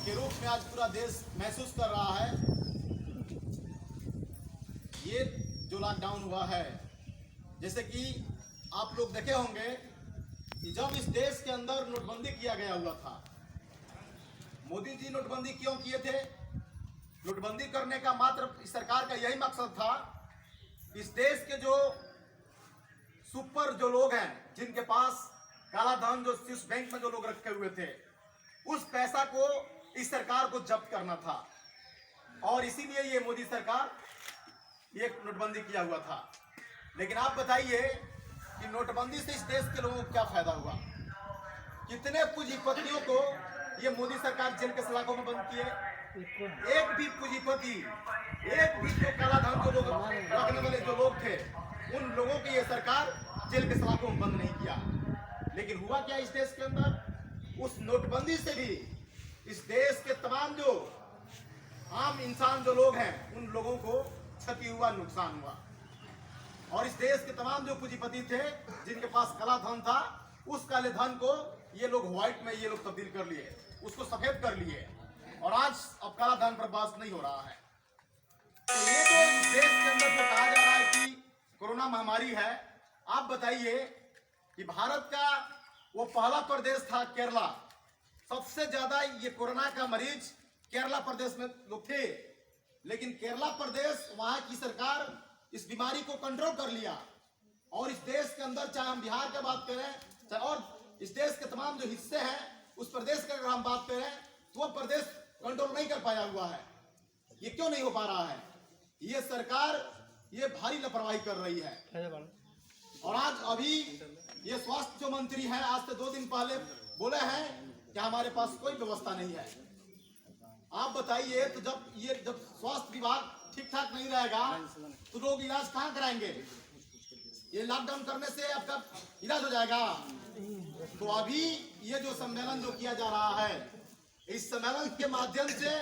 के रूप में आज पूरा देश महसूस कर रहा है। ये जो लॉकडाउन हुआ है, जैसे कि आप लोग देखे होंगे कि जब इस देश के अंदर नोटबंदी किया गया हुआ था, मोदी जी नोटबंदी क्यों किए थे? नोटबंदी करने का मात्र इस सरकार का यही मकसद था, इस देश के जो सुपर जो लोग हैं, जिनके पास काला धन जो स्विस बैंक में जो लोग रखे हुए थे, उस पैसा को इस सरकार को जब्त करना था। और इसीलिए ये मोदी सरकार ये नोटबंदी किया हुआ था। लेकिन आप बताइए कि नोटबंदी से इस देश के लोगों को क्या फायदा हुआ? कितने पूंजीपतियों को ये मोदी सरकार जेल के सलाखों में बंद किए? एक भी पूंजीपति, एक भी जो काला धन जो लोग रखने वाले जो लोग थे, उन लोगों की ये सरकार जेल के सलाखों में बंद नहीं किया। लेकिन हुआ क्या इस देश के अंदर? उस नोटबंदी से भी इस देश के तमाम जो आम इंसान जो लोग हैं, उन लोगों को क्षति हुआ, नुकसान हुआ। और इस देश के तमाम जो पूंजीपति थे, जिनके पास काला धन था, उस काले धन को ये लोग व्हाइट में ये लोग तब्दील कर लिए, उसको सफेद कर लिए, और आज अब काला धन पर बहस नहीं हो रहा है। तो ये जो देश के अंदर जो कहा जा रहा है कि कोरोना महामारी है, आप बताइए कि भारत का वो पहला प्रदेश था केरला, सबसे ज्यादा ये कोरोना का मरीज केरला प्रदेश में लोग थे। लेकिन केरला प्रदेश, वहां की सरकार इस बीमारी को कंट्रोल कर लिया। और इस देश के अंदर, चाहे हम बिहार की बात करें, चाहे और इस देश के तमाम जो हिस्से हैं, उस प्रदेश की अगर हम बात करें, तो वो प्रदेश कंट्रोल नहीं कर पाया हुआ है। ये क्यों नहीं हो पा रहा है? ये सरकार ये भारी लापरवाही कर रही है। और आज अभी ये स्वास्थ्य जो मंत्री हैं, आज से 2 दिन पहले बोले हैं कि हमारे पास कोई व्यवस्था नहीं है। आप बताइए, तो जब स्वास्थ्य विभाग ठीक ठाक नहीं रहेगा, तो लोग इलाज कहाँ कराएंगे? ये लॉकडाउन करने से आपका इलाज हो जाएगा? तो अभी ये जो सम्मेलन जो किया जा रहा है, इस सम्मेलन के माध्यम से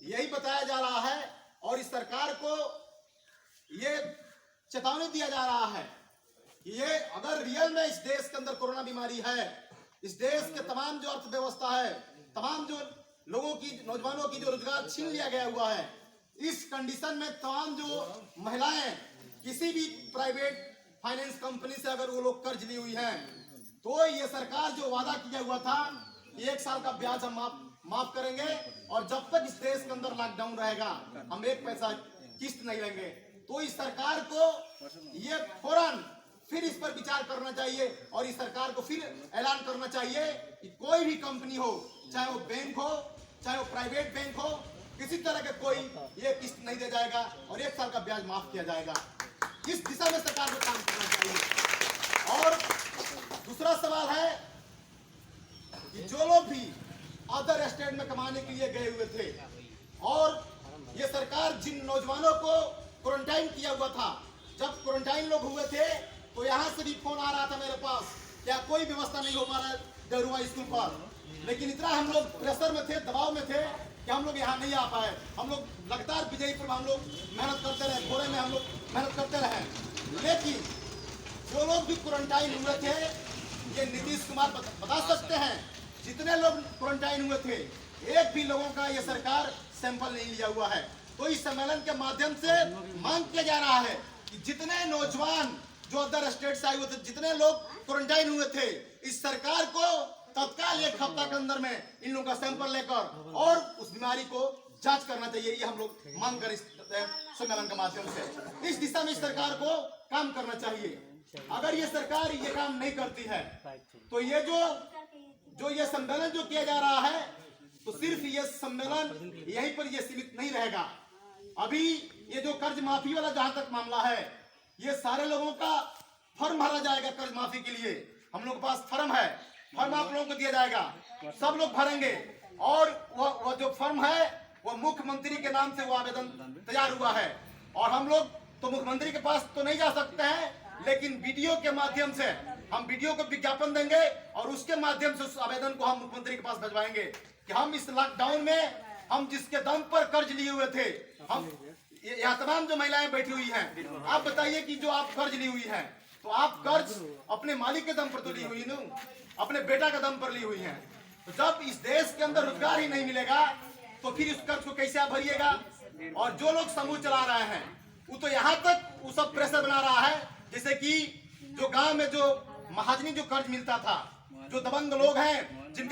यही बताया जा रहा है, और इस सरकार को ये चेतावनी दिया जा रहा है कि ये अगर रियल में इस देश के अंदर कोरोना बीमारी है, इस देश के तमाम जो अर्थव्यवस्था है, तमाम जो लोगों की, नौजवानों की जो रोजगार छीन लिया गया हुआ है, इस कंडीशन में तमाम जो महिलाएं किसी भी प्राइवेट फाइनेंस कंपनी से अगर वो लोग कर्ज ली हुई हैं, तो ये सरकार जो वादा किया हुआ था कि 1 साल का ब्याज हम माफ करेंगे, और जब तक इस देश के अंदर लॉकडाउन रहेगा, हम 1 पैसा किस्त नहीं लेंगे। तो इस सरकार को ये फौरन फिर इस पर विचार करना चाहिए, और इस सरकार को फिर ऐलान करना चाहिए कि कोई भी कंपनी हो, चाहे वो बैंक हो, चाहे वो प्राइवेट बैंक हो, किसी तरह के कोई ये किस्त नहीं दे जाएगा, और 1 साल का ब्याज माफ किया जाएगा। इस दिशा में सरकार को काम करना चाहिए। और दूसरा सवाल है कि जो लोग भी अदर स्टेट में कमाने के लिए गए हुए थे, और ये सरकार जिन नौजवानों को क्वारंटाइन किया हुआ था, जब क्वारंटाइन लोग हुए थे, तो यहाँ से भी फोन आ रहा था मेरे पास, क्या कोई व्यवस्था नहीं हो पा रहा है दरुआ स्कूल पर। लेकिन इतना हम लोग प्रेशर में थे, दबाव में थे कि हम लोग यहाँ नहीं आ पाए। हम लोग लगातार विजयपुर में हम लोग मेहनत करते रहे, भोरे में हम लोग मेहनत करते रहे। लेकिन जो लोग भी क्वारंटाइन हुए थे, ये नीतीश कुमार बता सकते हैं, जितने लोग क्वारंटाइन हुए थे, एक भी लोगों का ये सरकार सैंपल नहीं लिया हुआ है। तो इस सम्मेलन के माध्यम से मांग किया जा रहा है कि जितने नौजवान जो अदर स्टेट से आए हुए थे, जितने लोग क्वारंटाइन हुए थे, इस सरकार को तत्काल 1 हफ्ता के अंदर में इन लोगों का सैंपल लेकर और उस बीमारी को जांच करना चाहिए। ये हम लोग मांग कर इस सम्मेलन के माध्यम से इस दिशा में सरकार को काम करना चाहिए। अगर ये सरकार ये काम नहीं करती है, तो ये जो ये सम्मेलन जो किया जा रहा है, तो सिर्फ ये सम्मेलन यहीं पर ये सीमित नहीं रहेगा। अभी ये जो कर्ज माफी वाला जहां तक मामला है, ये सारे लोगों का फॉर्म भरा जाएगा कर्ज माफी के लिए। हम लोग के पास फॉर्म है, फॉर्म आप लोगों को दिया जाएगा, सब लोग भरेंगे, और वो जो फॉर्म है वो मुख्यमंत्री के नाम से वो आवेदन तैयार हुआ है। और हम लोग तो मुख्यमंत्री के पास तो नहीं जा सकते हैं, लेकिन वीडियो के माध्यम से हम वीडियो को विज्ञापन देंगे, और उसके माध्यम से उस आवेदन को हम मुख्यमंत्री के पास भिजवाएंगे कि हम इस लॉकडाउन में हम जिसके दम पर कर्ज लिए हुए थे, हम यहाँ तमाम जो महिलाएं बैठी हुई हैं, आप बताइए कि जो आप कर्ज ली हुई हैं, तो आप कर्ज अपने मालिक के दम पर तो ली हुई ना, अपने बेटा के दम पर ली हुई हैं। तो जब इस देश के अंदर रोजगार ही नहीं मिलेगा तो फिर इस कर्ज को कैसे आप भरिएगा? और जो लोग समूह चला रहे हैं वो तो यहाँ तक वो सब प्रेशर बना रहा है, जैसे कि जो गांव में जो महाजनी जो कर्ज मिलता था, जो दबंग लोग हैं जिनके